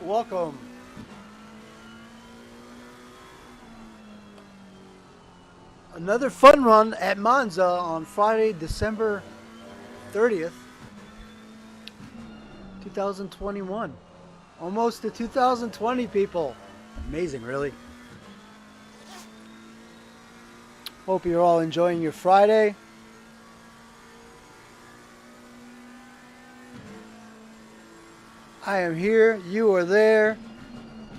welcome. Another fun run at Monza on Friday, December 30th, 2021. Almost to 2020, people. Amazing, really. Hope you're all enjoying your Friday. I am here, you are there,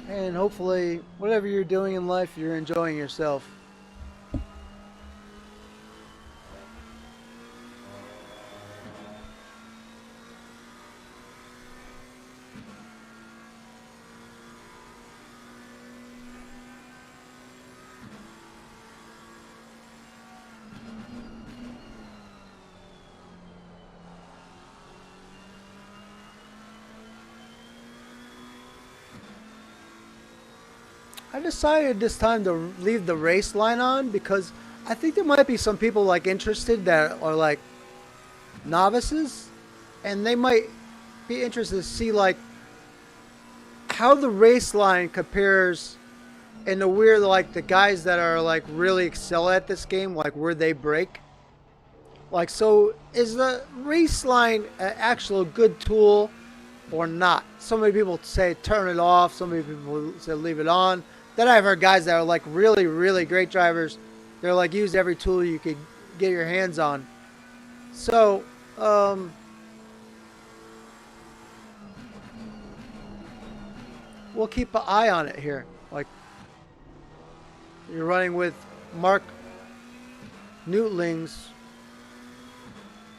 and hopefully, whatever you're doing in life, you're enjoying yourself. I decided this time to leave the race line on because I think there might be some people like interested that are like novices, and they might be interested to see like how the race line compares and the weird like the guys that are like really excel at this game, like where they break. Like, so is the race line an actual good tool or not? So many people say turn it off. So many people say leave it on. Then I've heard guys that are like really, really great drivers. They're like use every tool you could get your hands on. So, we'll keep an eye on it here. Like, you're running with Mark Newtlings,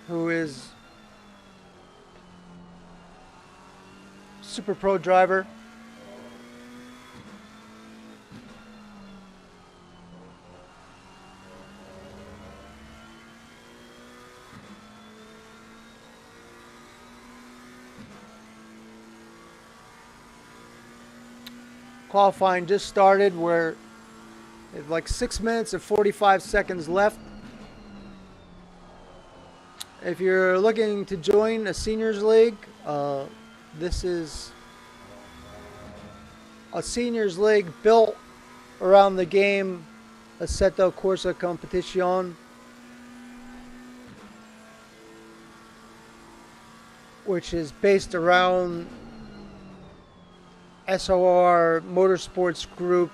who is super pro driver. Qualifying just started. We're at like 6 minutes and 45 seconds left. If you're looking to join a seniors league, this is a seniors league built around the game Assetto Corsa Competizione, which is based around SOR Motorsports Group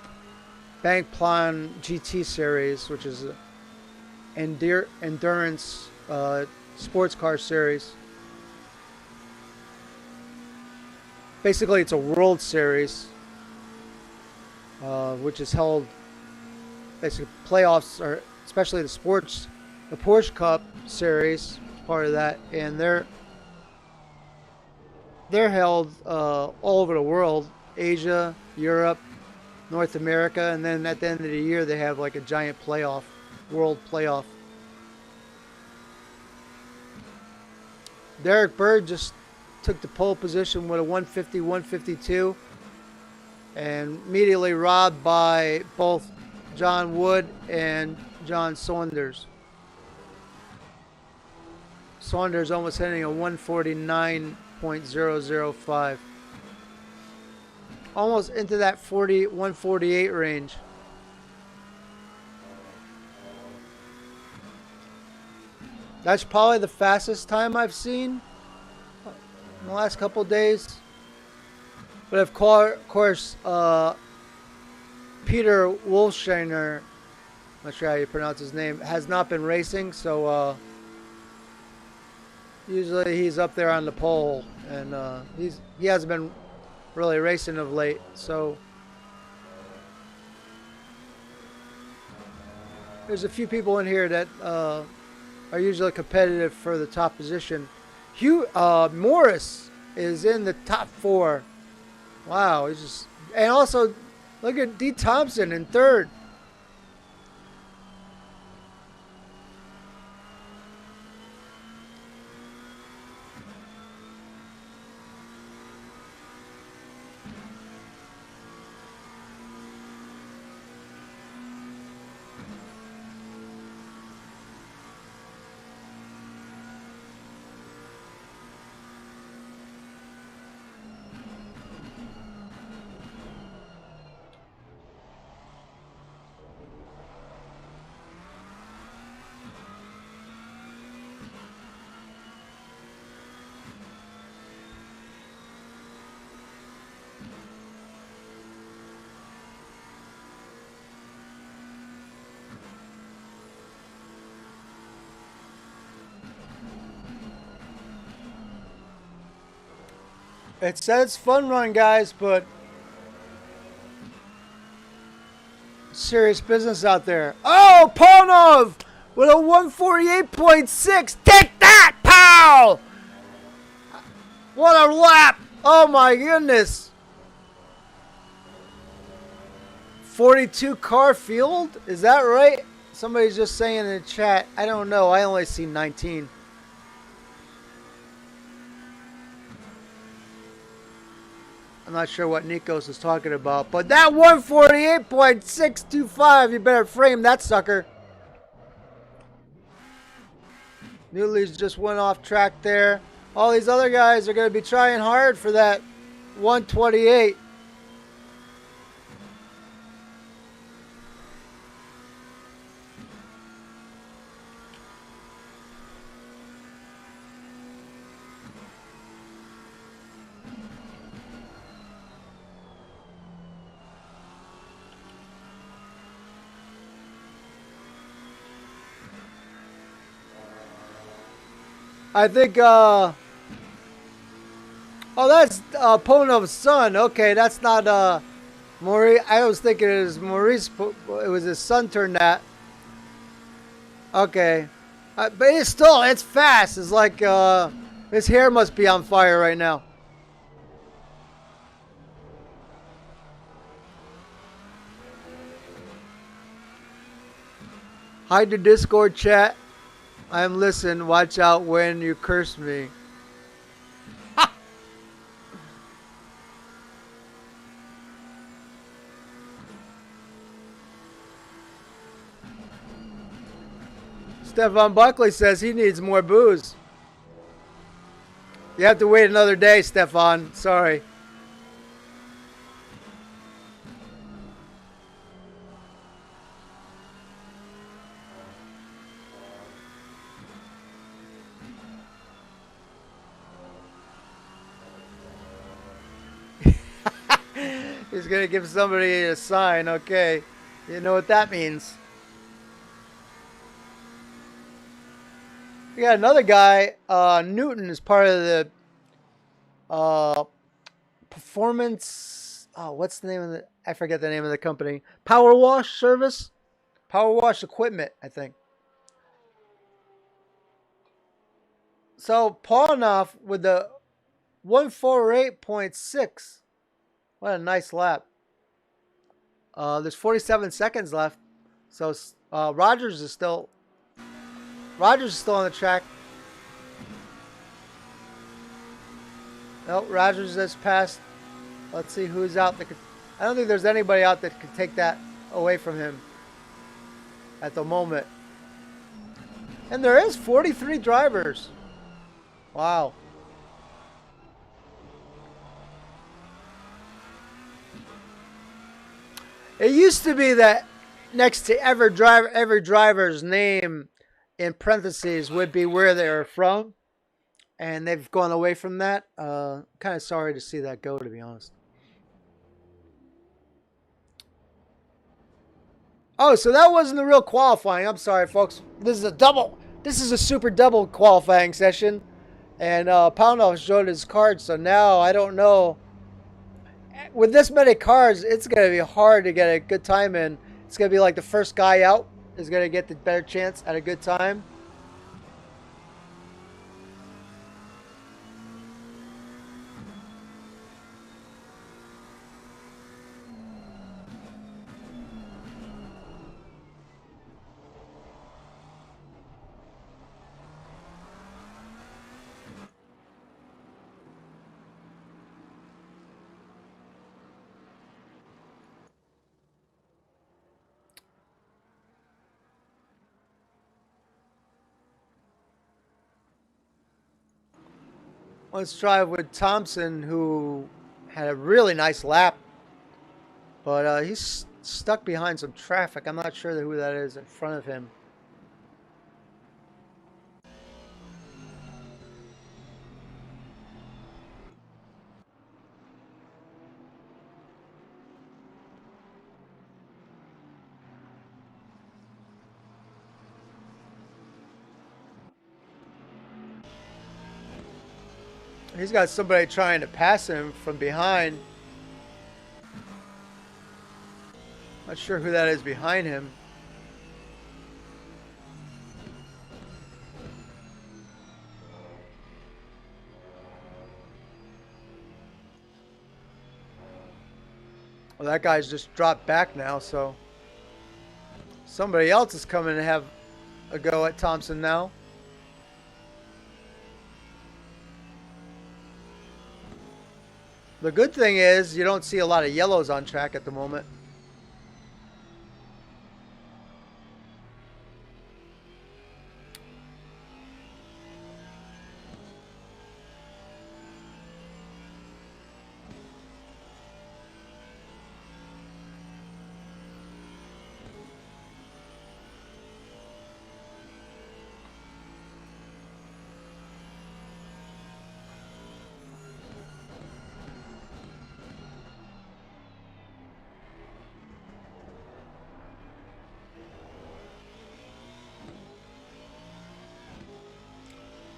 Bank Plan GT Series, which is an endurance sports car series. Basically, it's a World Series, which is held. Basically, playoffs are especially the Porsche Cup Series, part of that, and they're held all over the world, Asia, Europe, North America, and then at the end of the year they have like a giant playoff, world playoff. Derek Bird just took the pole position with a 150, 152, and immediately robbed by both John Wood and John Saunders. Saunders almost hitting a 149.005. Almost into that 148 range. That's probably the fastest time I've seen in the last couple of days. But of course, Peter Wolfscheiner, not sure how you pronounce his name, has not been racing, so usually he's up there on the pole, and he hasn't been really racing of late. So there's a few people in here that are usually competitive for the top position. Hugh Morris is in the top 4. Wow, he's just, and also look at D. Thompson in 3rd. It says fun run, guys, but serious business out there. Oh, Ponov with a 148.6. Take that, pal! What a lap! Oh my goodness. 42 car field? Is that right? Somebody's just saying in the chat. I don't know. I only see 19. I'm not sure what Nikos is talking about, but that 148.625, you better frame that sucker. Newley's just went off track there. All these other guys are going to be trying hard for that 128. I think, oh, that's Ponov's son. Okay, that's not Maurice. I was thinking it was Maurice. It was his son turned that. Okay. But it's fast. It's like, his hair must be on fire right now. Hide the Discord chat. I'm listening. Watch out when you curse me. Stefan Buckley says he needs more booze. You have to wait another day, Stefan. Sorry. He's going to give somebody a sign. Okay. You know what that means. We got another guy. Newton is part of the performance. Oh, what's the name of the? I forget the name of the company. Power Wash Service. Power Wash Equipment, I think. So Pawnov with the 148.6. What a nice lap. There's 47 seconds left. So Rogers is still on the track. Nope, Rogers has passed. Let's see who's out. I don't think there's anybody out that could take that away from him at the moment. And there is 43 drivers. Wow. It used to be that next to every driver's name in parentheses would be where they're from, and they've gone away from that. Kind of sorry to see that go, to be honest. Oh, so that wasn't the real qualifying. I'm sorry, folks. This is a super double qualifying session, and Poundov showed his card. So now I don't know. With this many cars, it's going to be hard to get a good time in. It's going to be like the first guy out is going to get the better chance at a good time. Let's try with Thompson, who had a really nice lap, but he's stuck behind some traffic. I'm not sure who that is in front of him. He's got somebody trying to pass him from behind. Not sure who that is behind him. Well, that guy's just dropped back now, so somebody else is coming to have a go at Thompson now. The good thing is you don't see a lot of yellows on track at the moment.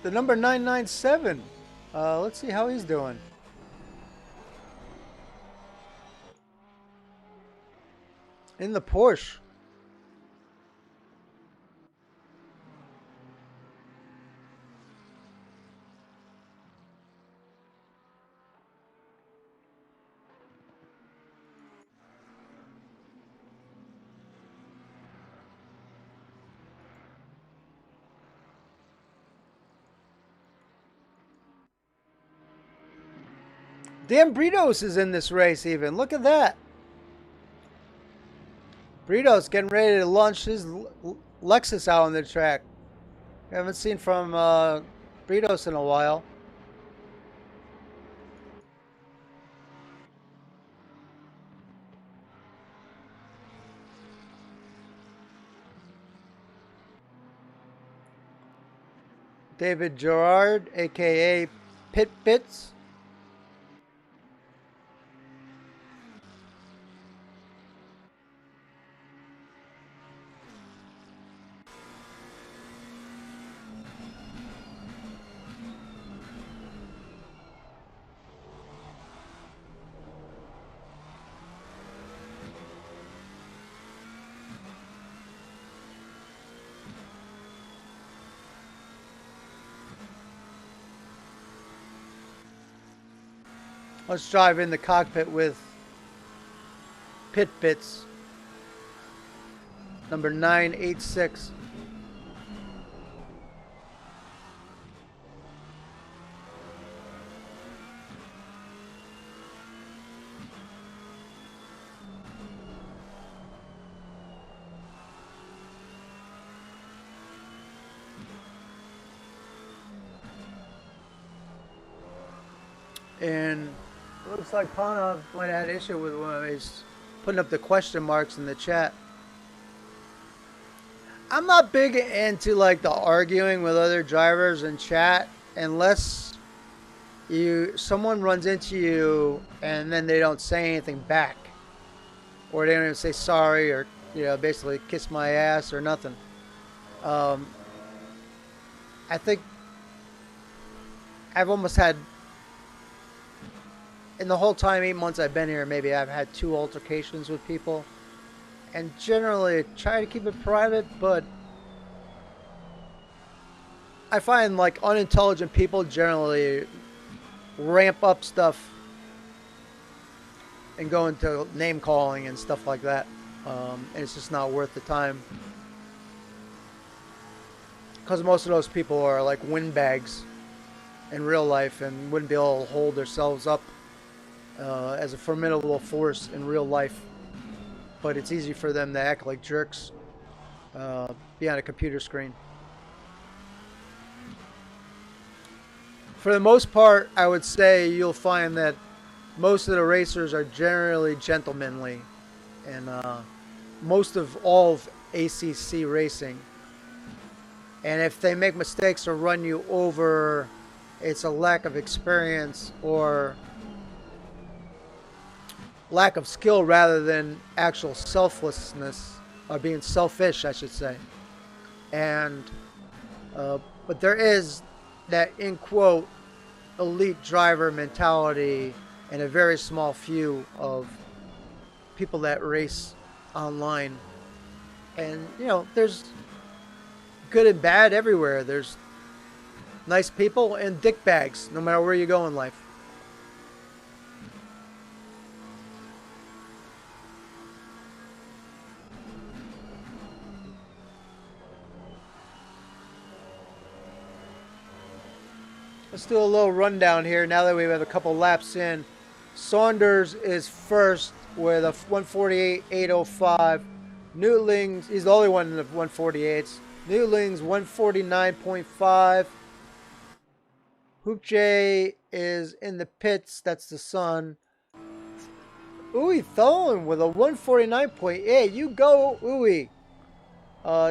The number 997. Let's see how he's doing. In the Porsche. Damn, Britos is in this race even. Look at that. Britos getting ready to launch his Lexus out on the track. I haven't seen from Britos in a while. David Gerard, a.k.a. Pit Bits. Let's drive in the cockpit with Pit Bits, number 986. And it looks like Panov might have had issue with one of these, putting up the question marks in the chat. I'm not big into like the arguing with other drivers in chat unless someone runs into you and then they don't say anything back, or they don't even say sorry, or basically kiss my ass or nothing. I think I've almost had, in the whole time 8 months I've been here, maybe I've had 2 altercations with people, and generally try to keep it private, but I find like unintelligent people generally ramp up stuff and go into name calling and stuff like that, and it's just not worth the time, because most of those people are like windbags in real life and wouldn't be able to hold themselves up as a formidable force in real life, but it's easy for them to act like jerks behind a computer screen. For the most part, I would say you'll find that most of the racers are generally gentlemanly, and most of all of ACC racing. And if they make mistakes or run you over, it's a lack of experience or lack of skill rather than actual selflessness, or being selfish, I should say. And but there is that, in quote, elite driver mentality and a very small few of people that race online. And there's good and bad everywhere. There's nice people and dick bags, no matter where you go in life. Let's do a little rundown here now that we have a couple laps in. Saunders is first with a 148.805. Newtlings, he's the only one in the 148s. Newtlings 149.5. Hoop J is in the pits. That's the sun. Uwe Tholen with a 149.8. You go, Uwe.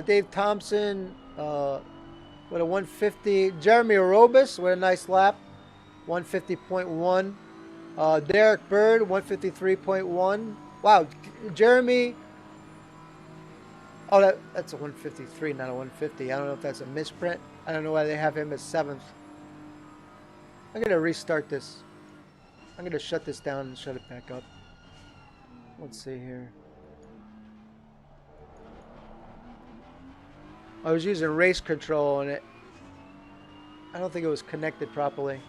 Dave Thompson with a 150. Jeremy Arobis with a nice lap. 150.1. Derek Bird, 153.1. Wow, Jeremy. Oh, that's a 153, not a 150. I don't know if that's a misprint. I don't know why they have him as 7th. I'm going to restart this. I'm going to shut this down and shut it back up. Let's see here. I was using race control and I don't think it was connected properly.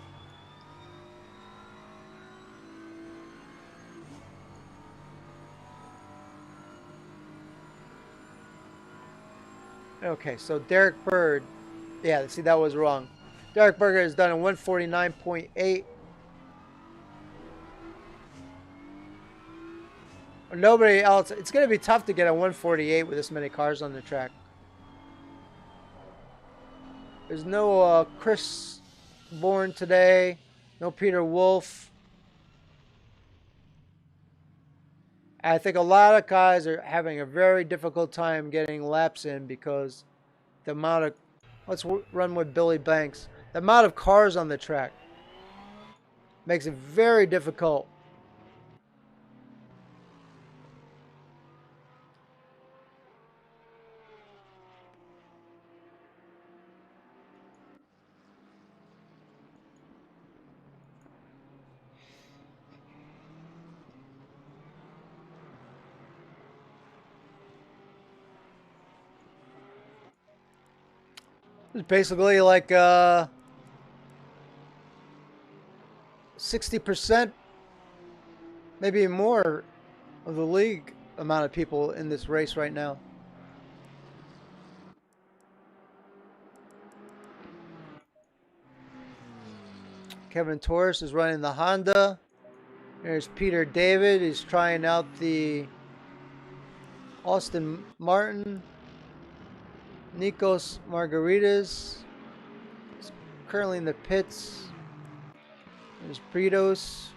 Okay, so Derek Bird. Yeah, see, that was wrong. Derek Berger has done a 149.8. Nobody else. It's going to be tough to get a 148 with this many cars on the track. There's no Chris Bourne today. No Peter Wolf. I think a lot of guys are having a very difficult time getting laps in because the amount of... Let's run with Billy Banks. The amount of cars on the track makes it very difficult. It's basically like 60%, maybe more, of the league amount of people in this race right now. Kevin Torres is running the Honda. There's Peter David. He's trying out the Austin Martin. Nikos Margaritas is currently in the pits. There's Britos.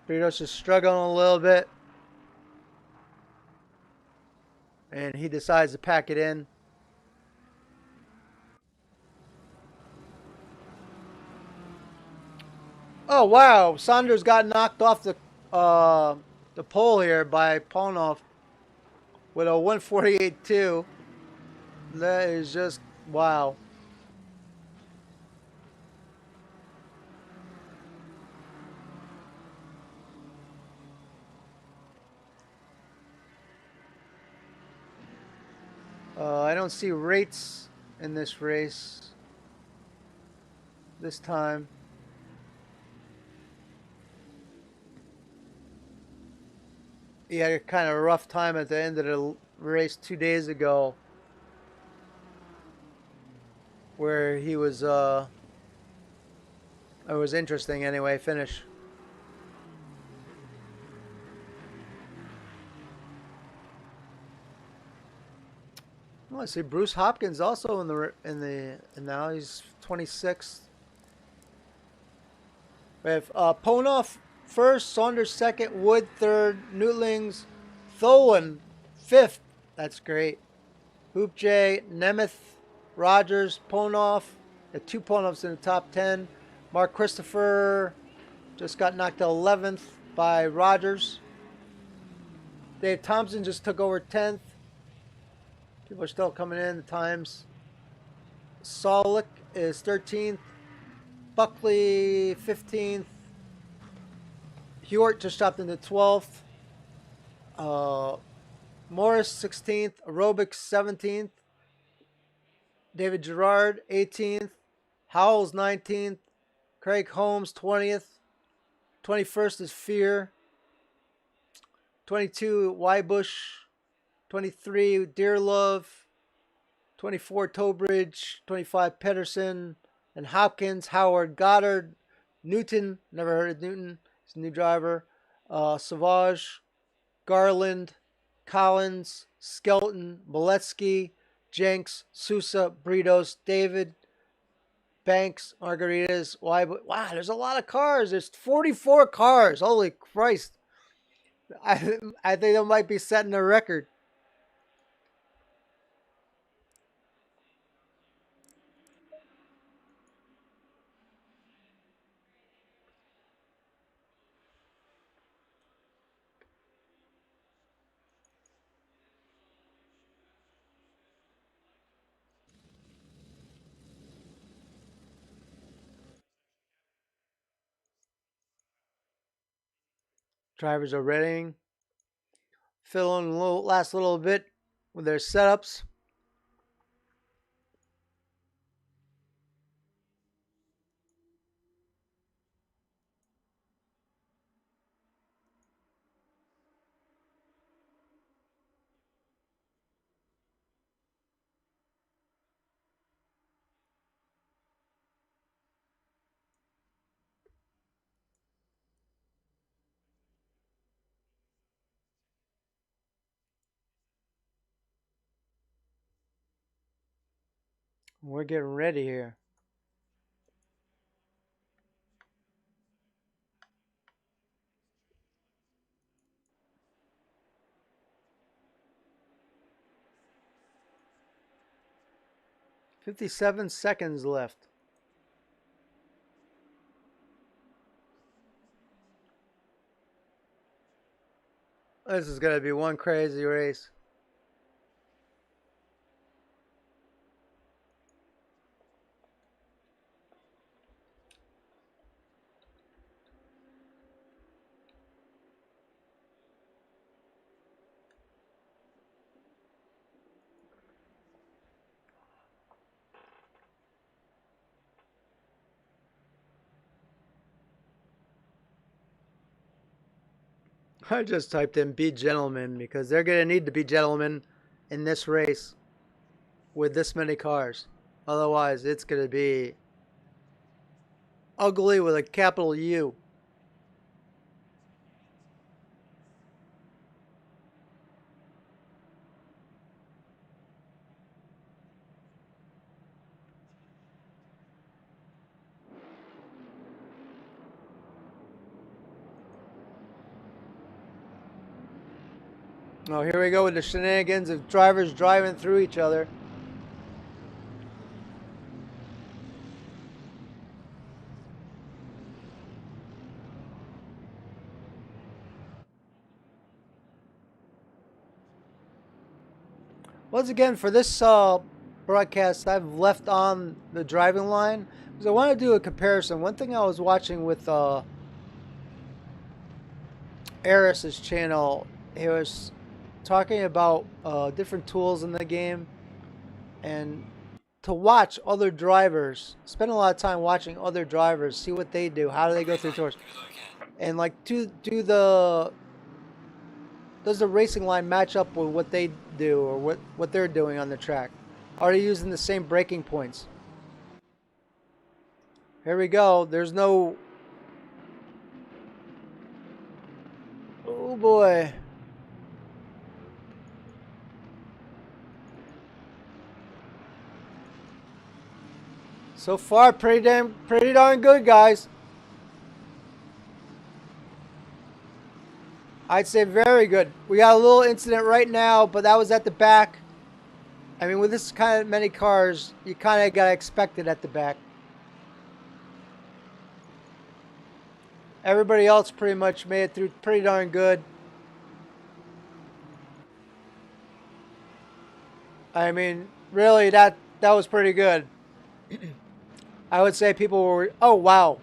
Britos is struggling a little bit. And he decides to pack it in. Oh, wow. Saunders got knocked off the pole here by Ponov with a 148.2. That is just, wow. I don't see rates in this race this time. He had a kind of rough time at the end of the race 2 days ago where he was, it was interesting anyway, finish. Oh, I see Bruce Hopkins also and now he's 26th. We have Ponov first, Saunders second, Wood third, Newtlings, Tholen fifth. That's great. Hoop J, Nemeth, Rogers, Ponov. The two Ponovs in the top 10. Mark Christopher just got knocked out 11th by Rogers. Dave Thompson just took over 10th. People are still coming in. The times. Solik is 13th. Buckley 15th. Hewart just dropped into 12th. Morris 16th. Aerobics 17th. David Gerard 18th. Howells 19th. Craig Holmes 20th. 21st is Fear. 22 Wybush. 23 Dearlove. 24 Tobridge. 25 Pedersen. And Hopkins, Howard, Goddard, Newton. Never heard of Newton. He's a new driver. Savage, Garland, Collins, Skelton, Boletsky, Jenks, Sousa, Britos, David, Banks, Margaritas. Wow, there's a lot of cars. There's 44 cars. Holy Christ. I think they might be setting a record. Drivers are readying. Fill in last little bit with their setups. We're getting ready here. "57 seconds left." This is going to be one crazy race. I just typed in "be gentlemen" because they're going to need to be gentlemen in this race with this many cars. Otherwise, it's going to be ugly with a capital U. Oh, here we go with the shenanigans of drivers driving through each other. Once again, for this broadcast, I've left on the driving line because I want to do a comparison. One thing I was watching with Eris's channel, he was talking about different tools in the game, and to watch other drivers, spend a lot of time watching other drivers, see what they do, how do they go through tours, and like does the racing line match up with what they do or what they're doing on the track? Are they using the same braking points? Here we go. There's no... Oh boy. So far, pretty darn good, guys. I'd say very good. We got a little incident right now, but that was at the back. I mean, with this kind of many cars, you kind of got to expect it at the back. Everybody else pretty much made it through pretty darn good. I mean, really, that was pretty good. I would say people were. Oh wow!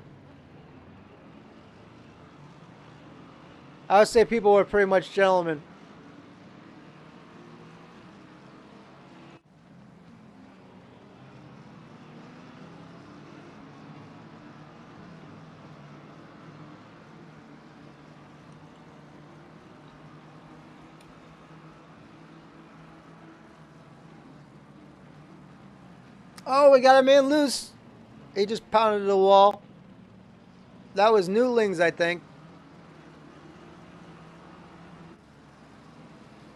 I would say people were pretty much gentlemen. Oh, we got a man loose. He just pounded the wall. That was Newlings, I think.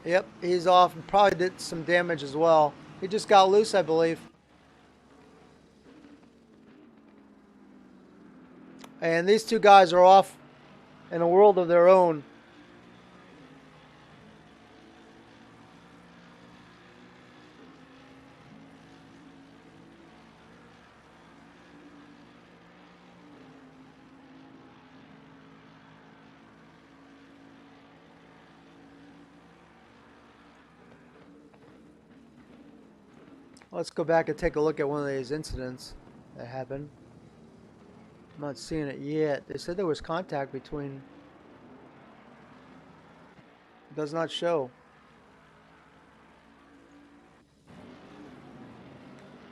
Yep, he's off and probably did some damage as well. He just got loose, I believe. And these two guys are off in a world of their own. Let's go back and take a look at one of these incidents that happened. I'm not seeing it yet. They said there was contact between. It does not show.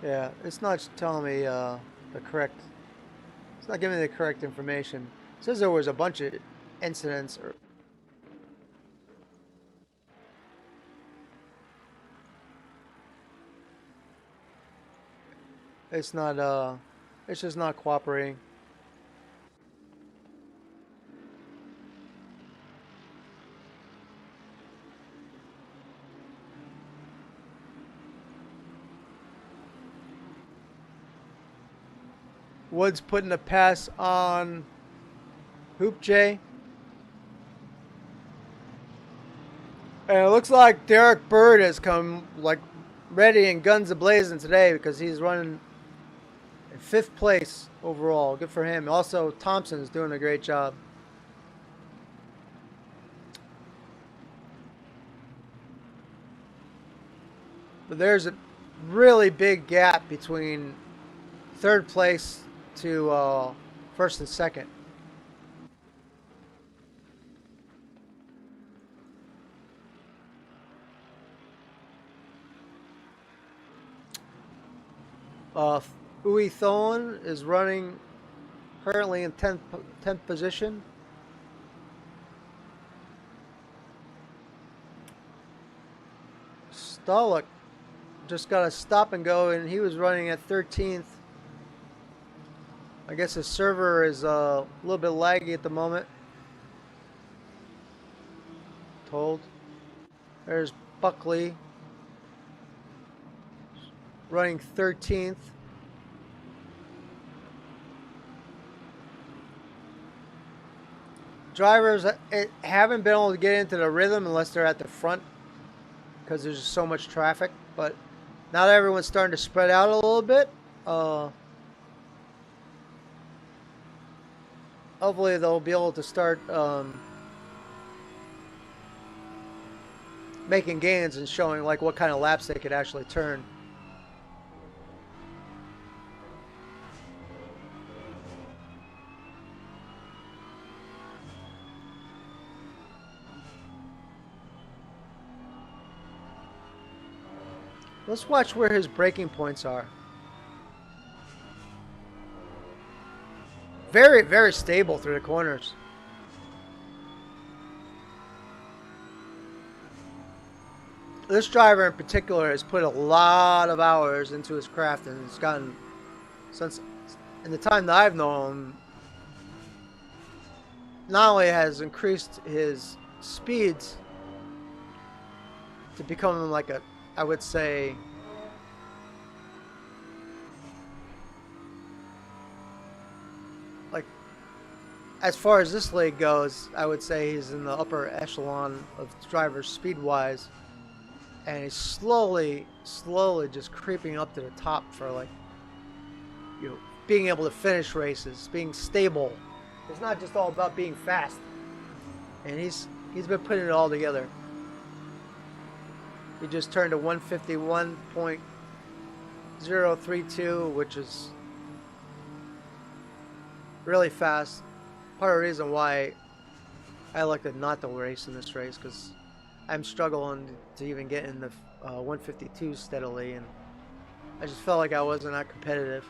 Yeah, it's not telling me the correct. It's not giving me the correct information. It says there was a bunch of incidents. It's not. It's just not cooperating. Woods putting a pass on Hoop J. And it looks like Derek Bird has come like ready and guns a-blazing today because he's running in 5th place overall. Good for him. Also, Thompson is doing a great job. But there's a really big gap between 3rd place to 1st and 2nd. Uwe Thoen is running currently in 10th position. Stolick just got a stop and go, and he was running at 13th. I guess his server is a little bit laggy at the moment. Told. There's Buckley running 13th. Drivers haven't been able to get into the rhythm unless they're at the front because there's just so much traffic. But now that everyone's starting to spread out a little bit, hopefully they'll be able to start making gains and showing like what kind of laps they could actually turn. Let's watch where his braking points are. Very, very stable through the corners. This driver in particular has put a lot of hours into his craft, and it's gotten, since in the time that I've known him, not only has increased his speeds to become like a, I would say, like, as far as this league goes, I would say he's in the upper echelon of drivers speed-wise. And he's slowly just creeping up to the top for, like, you know, being able to finish races, being stable. It's not just all about being fast. And he's been putting it all together. He just turned a 151.032, which is really fast. Part of the reason why I elected not to race in this race, because I'm struggling to even get in the 152 steadily, and I just felt like I wasn't that competitive.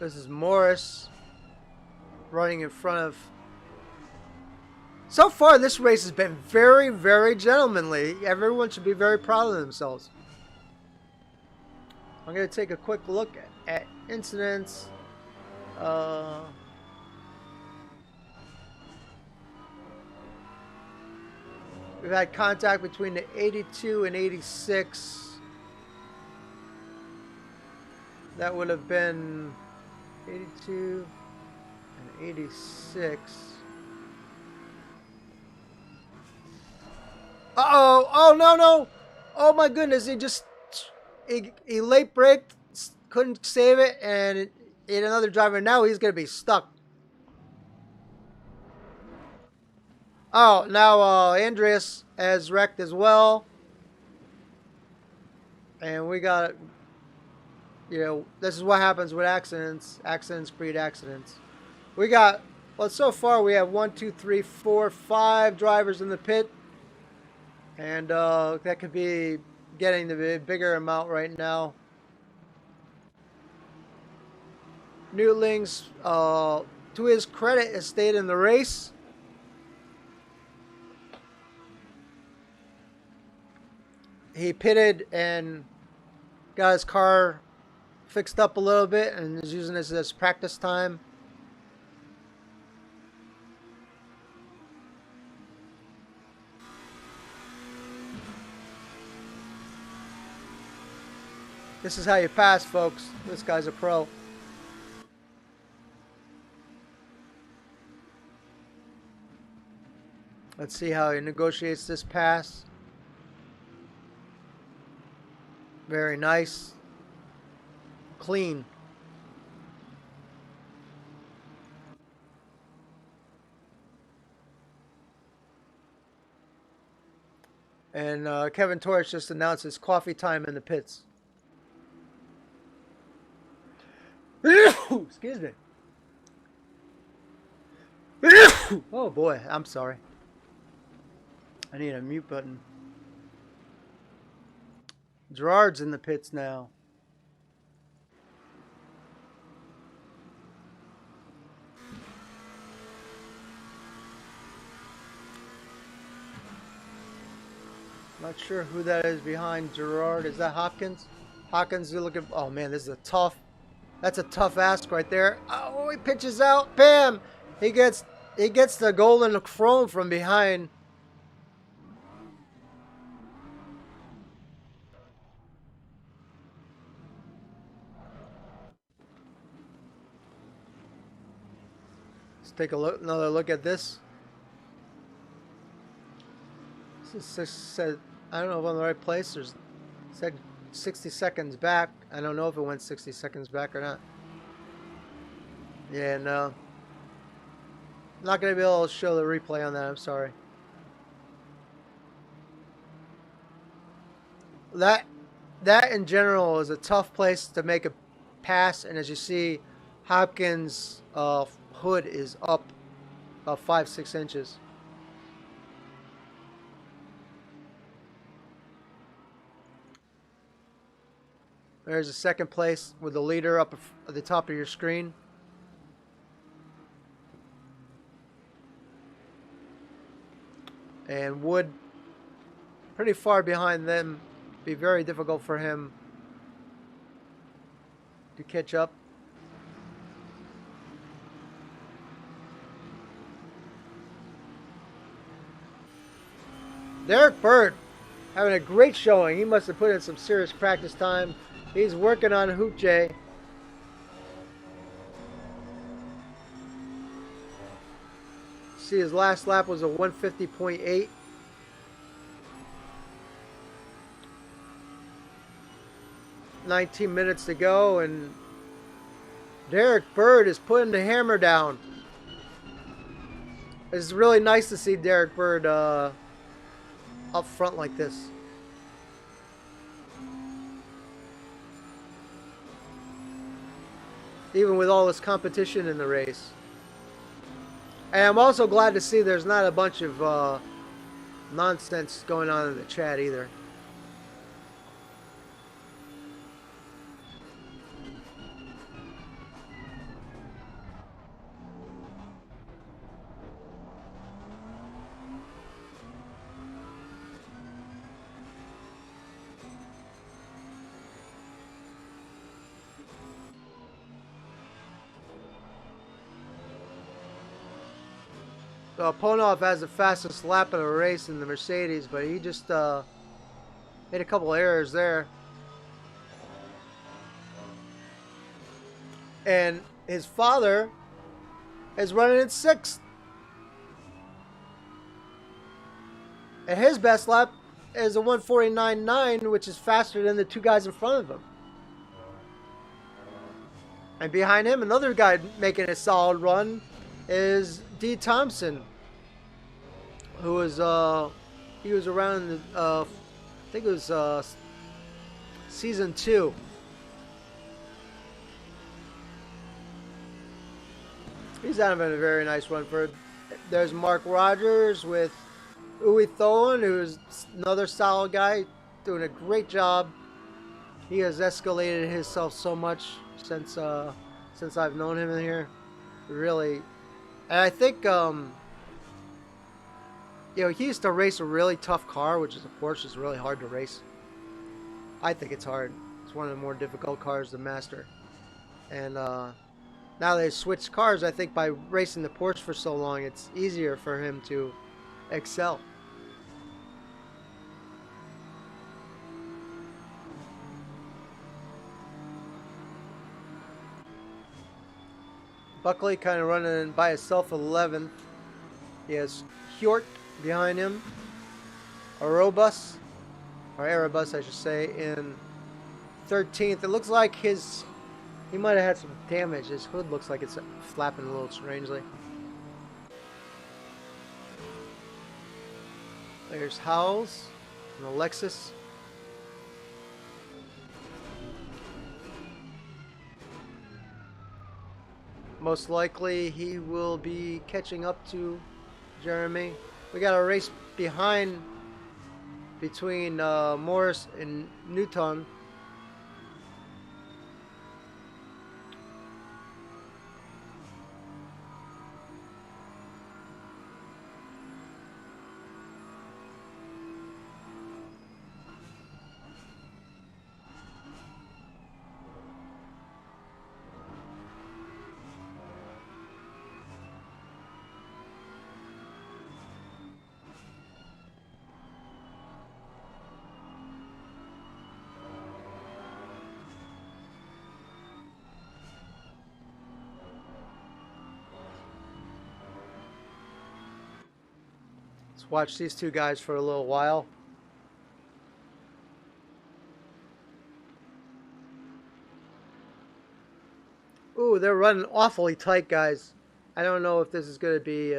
This is Morris running in front of... So far, this race has been very, very gentlemanly. Everyone should be very proud of themselves. I'm going to take a quick look at incidents. We've had contact between the 82 and 86. That would have been 82 and 86. Uh-oh. Oh, no, no. Oh, my goodness. He late braked, couldn't save it, and hit another driver. Now he's going to be stuck. Oh, now Andreas has wrecked as well. And we got, you know, this is what happens with accidents. Accidents breed accidents. We got, well, so far we have 1, 2, 3, 4, 5 drivers in the pit. And that could be getting the bigger amount right now. Newtlings, to his credit, has stayed in the race. He pitted and got his car fixed up a little bit and is using this as practice time. This is how you pass, folks. This guy's a pro. Let's see how he negotiates this pass. Very nice. Clean. And Kevin Torres just announced his coffee time in the pits. Excuse me. Oh boy, I'm sorry. I need a mute button. Gerard's in the pits now. Not sure who that is behind Gerard. Is that Hopkins? Hopkins, you looking? Oh man, this is a tough. That's a tough ask right there. Oh, he pitches out. Bam! He gets the golden chrome from behind. Let's take a look, another look at this. This is said, I don't know if I'm in the right place. There's said 60 seconds back. I don't know if it went 60 seconds back or not. Yeah, no. I'm not going to be able to show the replay on that. I'm sorry. That in general is a tough place to make a pass, and as you see, Hopkins' hood is up about 5-6 inches. There's a second place with the leader up at the top of your screen. And Wood pretty far behind them. Be very difficult for him to catch up. Derek Bird having a great showing. He must have put in some serious practice time. He's working on Hoochie. See, his last lap was a 150.8. .19 minutes to go, and Derek Bird is putting the hammer down. It's really nice to see Derek Bird up front like this. Even with all this competition in the race. And I'm also glad to see there's not a bunch of nonsense going on in the chat either. So Ponov has the fastest lap of the race in the Mercedes, but he just made a couple errors there. And his father is running in 6th. And his best lap is a 149.9, which is faster than the two guys in front of him. And behind him, another guy making a solid run is D. Thompson, who was he was around in the, I think it was season 2. He's having a very nice run for it. There's Mark Rogers with Uwe Tholen, who's another solid guy, doing a great job. He has escalated himself so much since I've known him in here. Really. And I think, he used to race a really tough car, which is a Porsche. It's really hard to race. I think it's hard. It's one of the more difficult cars to master. And now they switched cars. I think by racing the Porsche for so long, it's easier for him to excel. Buckley kind of running by himself 11th. He has Hjort behind him. Erebus I should say, in 13th. It looks like he might have had some damage. His hood looks like it's flapping a little strangely. There's Howells and Alexis. Most likely he will be catching up to Jeremy. We got a race behind between Morris and Newton. Let's watch these two guys for a little while. Ooh, they're running awfully tight, guys. I don't know if this is going to be...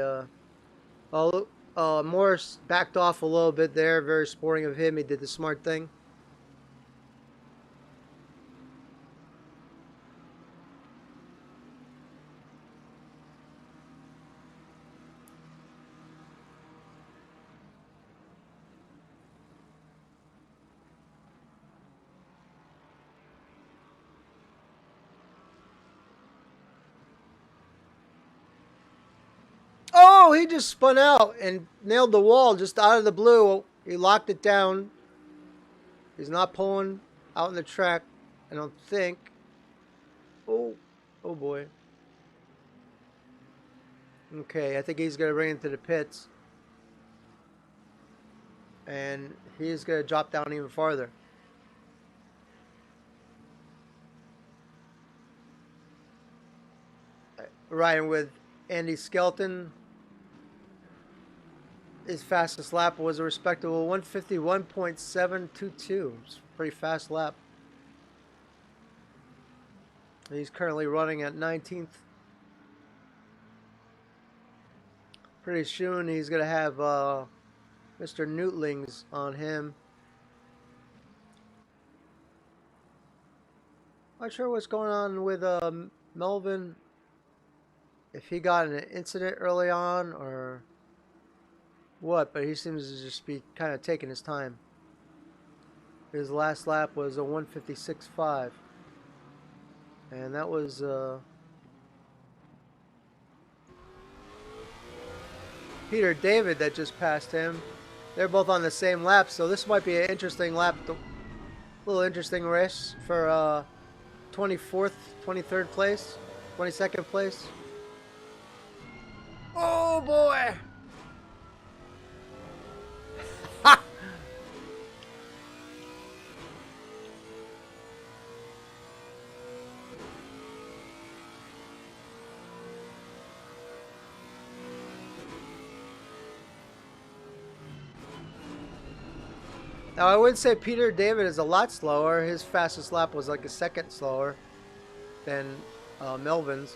Morris backed off a little bit there. Very sporting of him. He did the smart thing. Oh, he just spun out and nailed the wall just out of the blue. He locked it down. He's not pulling out in the track, I don't think. Oh boy. Okay, I think he's going to bring it to the pits. And he's going to drop down even farther. Riding with Andy Skelton. His fastest lap was a respectable 151.722. It's a pretty fast lap. He's currently running at 19th. Pretty soon he's going to have Mr. Newtlings on him. Not sure what's going on with Melvin. If he got in an incident early on or what, but he seems to just be kind of taking his time. His last lap was a 156.5. And that was Peter David that just passed him. They're both on the same lap, so this might be an interesting lap. A little interesting race for 24th, 23rd place, 22nd place. Oh boy! Ha! Now I would say Peter David is a lot slower. His fastest lap was like a second slower than Melvin's.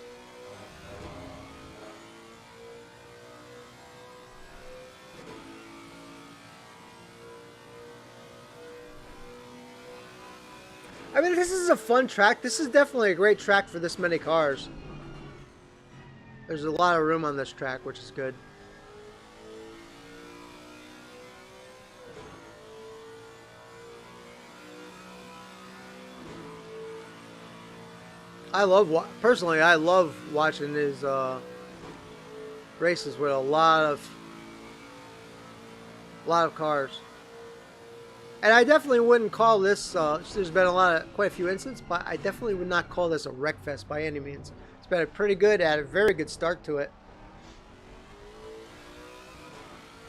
I mean, this is a fun track. This is definitely a great track for this many cars. There's a lot of room on this track, which is good. Personally, I love watching his races with a lot of cars. And I definitely wouldn't call this, there's been quite a few incidents, but I definitely would not call this a wreck fest by any means. It's been a pretty good, had a very good start to it.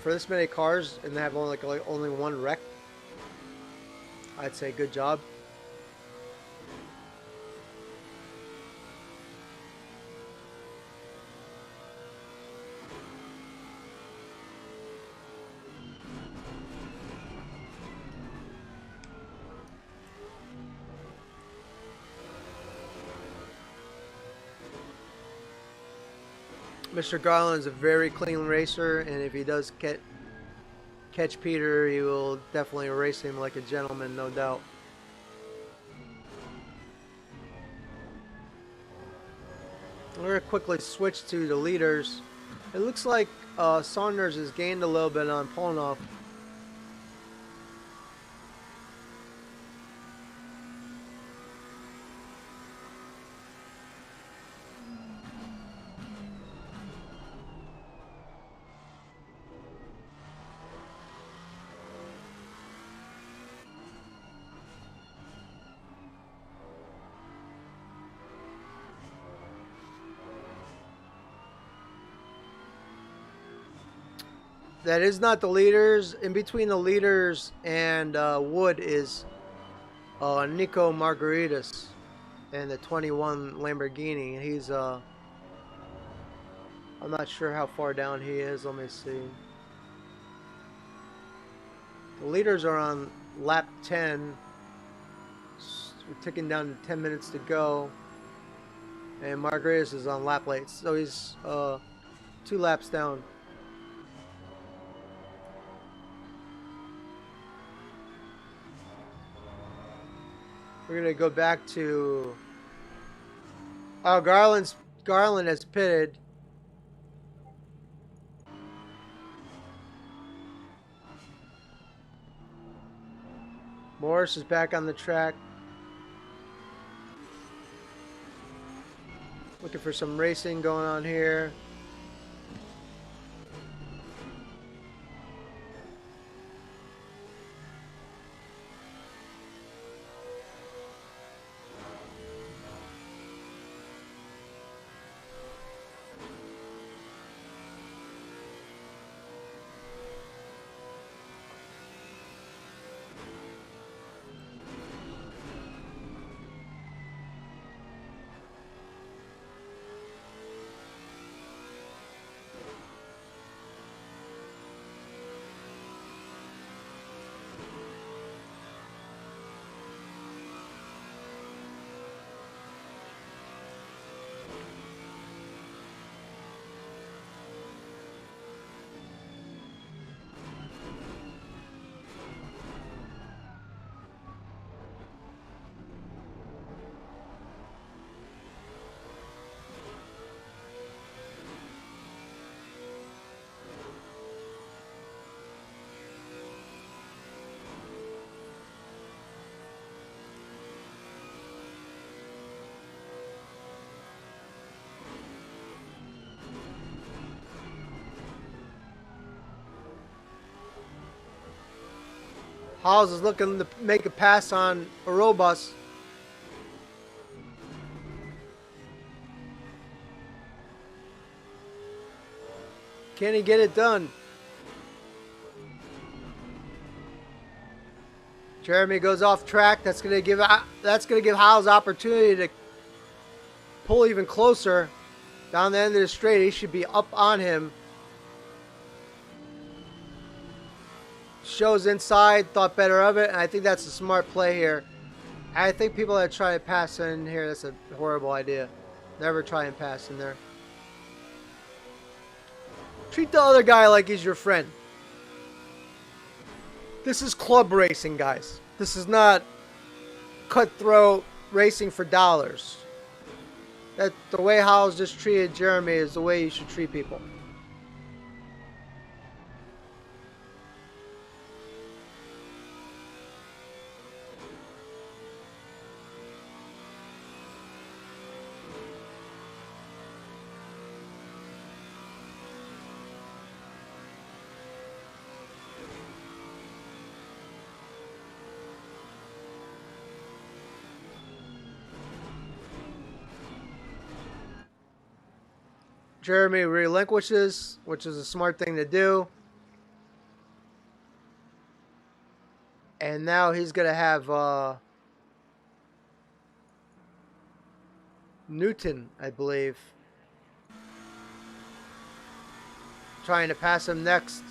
For this many cars and they have only only one wreck, I'd say good job. Mr. Garland's a very clean racer, and if he does catch Peter, he will definitely race him like a gentleman, no doubt. We're going to quickly switch to the leaders. It looks like Saunders has gained a little bit on Polnoff. That is not the leaders. In between the leaders and Wood is Nico Margaritas and the 21 Lamborghini. He's I'm not sure how far down he is. Let me see. The leaders are on lap 10. We're ticking down to 10 minutes to go. And Margaritas is on lap late. So he's 2 laps down. We're gonna go back to. Oh, Garland has pitted. Morris is back on the track. Looking for some racing going on here. Howes is looking to make a pass on a Robus. Can he get it done? Jeremy goes off track. That's gonna give Howes opportunity to pull even closer down the end of the straight. He should be up on him. Shows inside, thought better of it, and I think that's a smart play here. I think people that try to pass in here, that's a horrible idea. Never try and pass in there. Treat the other guy like he's your friend. This is club racing, guys. This is not cutthroat racing for dollars. That the way Howes just treated Jeremy is the way you should treat people. Jeremy relinquishes, which is a smart thing to do. And now he's going to have Newton, I believe, trying to pass him next.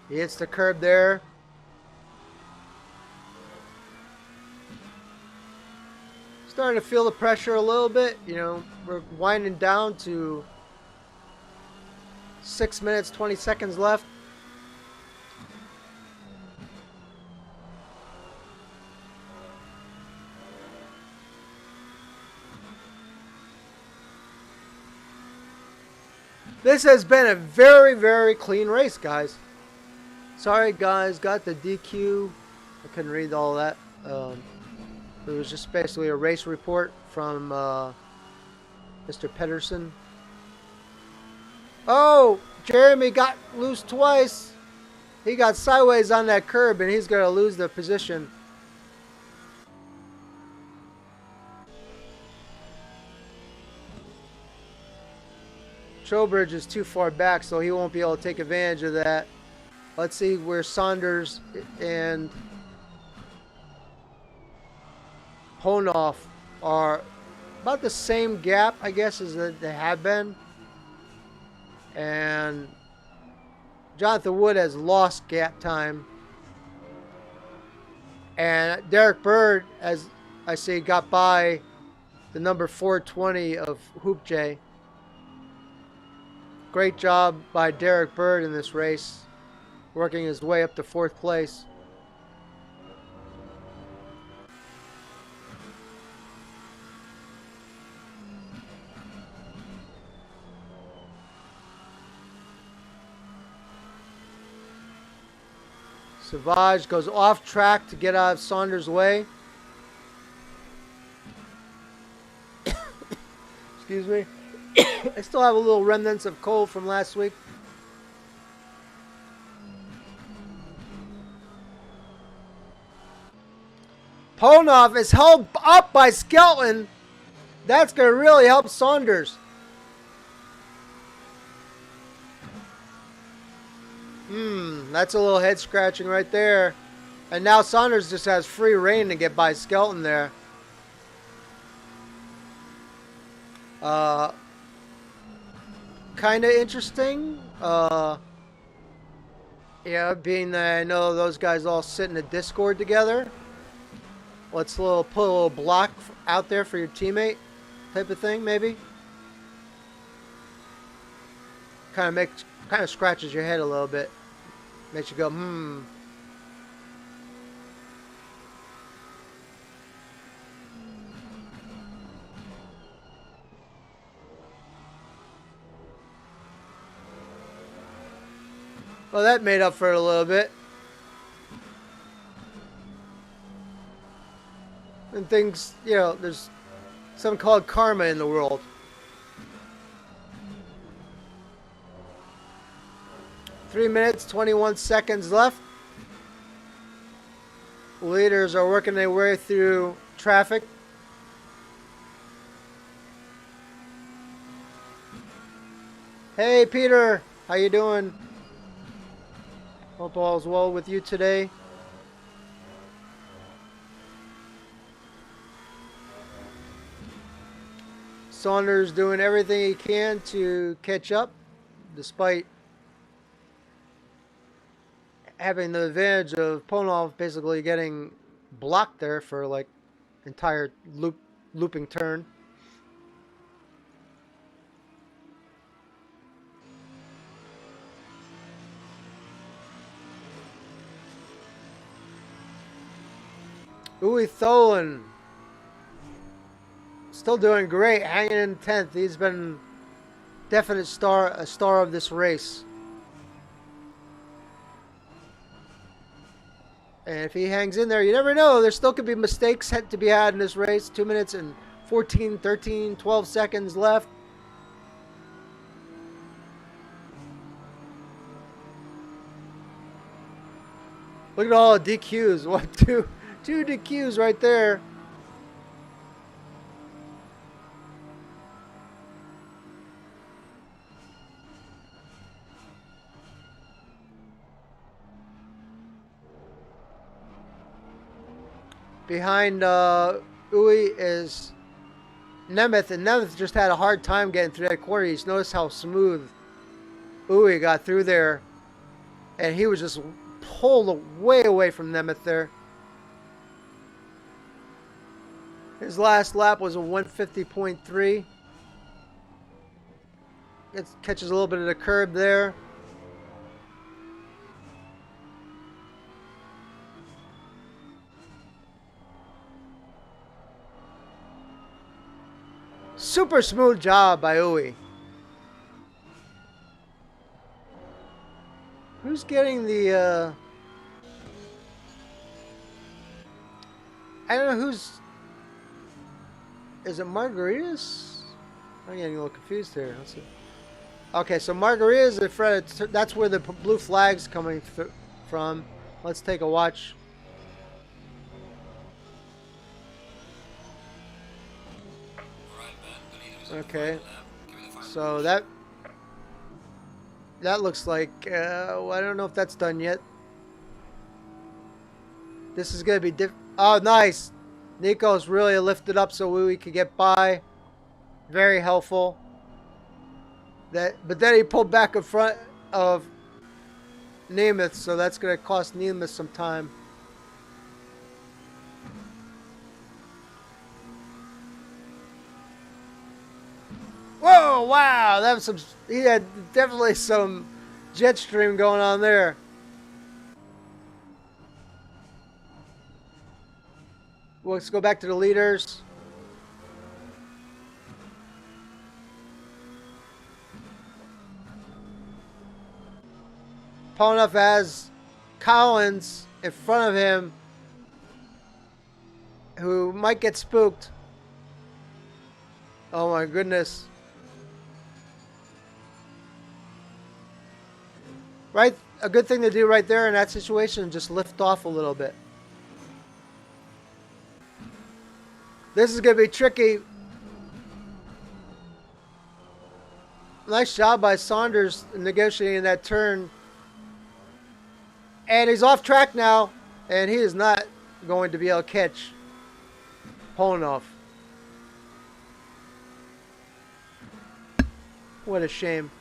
He hits the curb there. Starting to feel the pressure a little bit. You know, we're winding down to 6 minutes, 20 seconds left. This has been a very, very clean race, guys. Sorry, guys, got the DQ. I couldn't read all that. It was just basically a race report from Mr. Pedersen. Oh, Jeremy got loose twice. He got sideways on that curb, and he's going to lose the position. Trowbridge is too far back, so he won't be able to take advantage of that. Let's see where Saunders and Honoff are about the same gap, I guess, as they have been. And Jonathan Wood has lost gap time. And Derek Bird, as I say, got by the number 420 of Hoop J. Great job by Derek Bird in this race, working his way up to 4th place. Savage goes off track to get out of Saunders' way. Excuse me. I still have a little remnants of cold from last week. Honoff is held up by Skelton. That's going to really help Saunders. That's a little head scratching right there. And now Saunders just has free reign to get by Skelton there. Kind of interesting. Yeah, being that I know those guys all sit in a Discord together. Let's put a little block out there for your teammate type of thing, maybe. Kind of scratches your head a little bit. Makes you go, Well, that made up for it a little bit. And things, you know, there's something called karma in the world. 3 minutes, 21 seconds left. Leaders are working their way through traffic. Hey Peter, how you doing? Hope all is well with you today. Saunders doing everything he can to catch up, despite having the advantage of Ponov basically getting blocked there for like entire looping turn. Uwe Tholen still doing great, hanging in 10th. He's been a star of this race. And if he hangs in there, you never know. There still could be mistakes to be had in this race. 2 minutes and 14, 13, 12 seconds left. Look at all the DQs. What, two DQs right there. Behind Uwe is Nemeth, and Nemeth just had a hard time getting through that quarter. You notice how smooth Uwe got through there, and he was just pulled way away from Nemeth there. His last lap was a 150.3. It catches a little bit of the curb there. Super smooth job by Uwe. Who's getting the I don't know who's... Is it Margaritas? I'm getting a little confused here. Let's see. Okay, so Margaritas and Fred, that's where the blue flag's coming from. Let's take a watch. Okay, so that looks like well, I don't know if that's done yet. This is gonna be oh, nice. Nico's really lifted up so we could get by. Very helpful. But then he pulled back in front of Nemeth, so that's gonna cost Nemeth some time. Whoa, wow, that was some, he had definitely some jet stream going on there. Well, let's go back to the leaders. Ponov has Collins in front of him, who might get spooked. Oh my goodness. Right, a good thing to do right there in that situation, just lift off a little bit. This is going to be tricky. Nice job by Saunders negotiating that turn. And he's off track now, and he is not going to be able to catch Ponov. What a shame.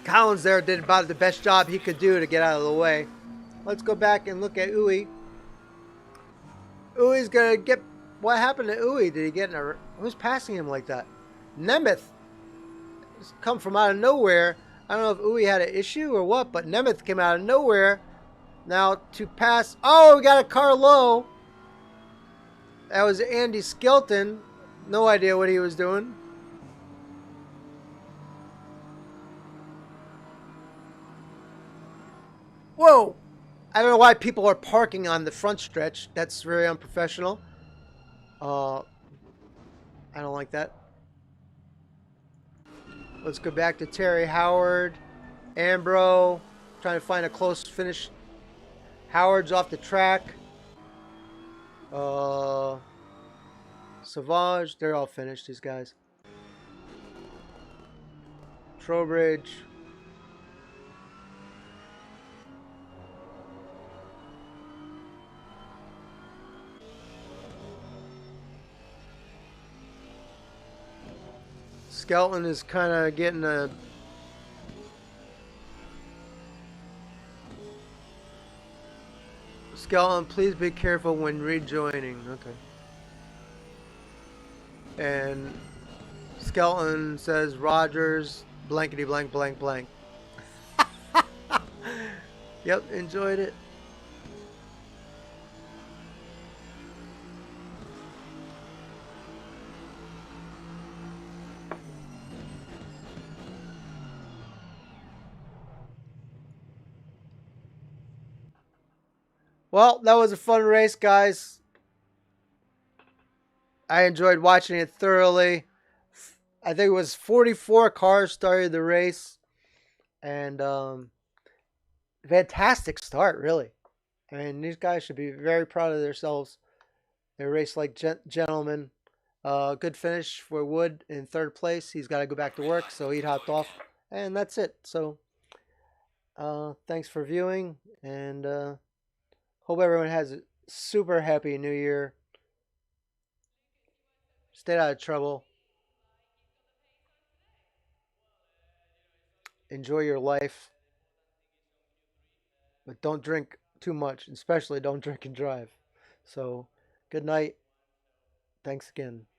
Collins there did about the best job he could do to get out of the way. Let's go back and look at Uwe. Uwe's gonna get... What happened to Uwe? Did he get in a... Who's passing him like that? Nemeth. It's come from out of nowhere. I don't know if Uwe had an issue or what, but Nemeth came out of nowhere. Now to pass... Oh, we got a car low. That was Andy Skelton. No idea what he was doing. Whoa! I don't know why people are parking on the front stretch. That's very unprofessional. Uh, I don't like that. Let's go back to Terry Howard. Ambro. Trying to find a close finish. Howard's off the track. Uh, Savage. They're all finished, these guys. Trowbridge. Skelton is kind of getting a... Skelton, please be careful when rejoining. Okay. And Skelton says Rogers, blankety blank blank blank. Yep, enjoyed it. Well, that was a fun race, guys. I enjoyed watching it thoroughly. I think it was 44 cars started the race, and fantastic start, really. I mean, these guys should be very proud of themselves. They raced like gentlemen. Good finish for Wood in third place. He's got to go back to work, so he hopped off, and that's it. So, thanks for viewing, and hope everyone has a super happy New Year. Stay out of trouble. Enjoy your life, but don't drink too much, especially don't drink and drive. So, good night. Thanks again.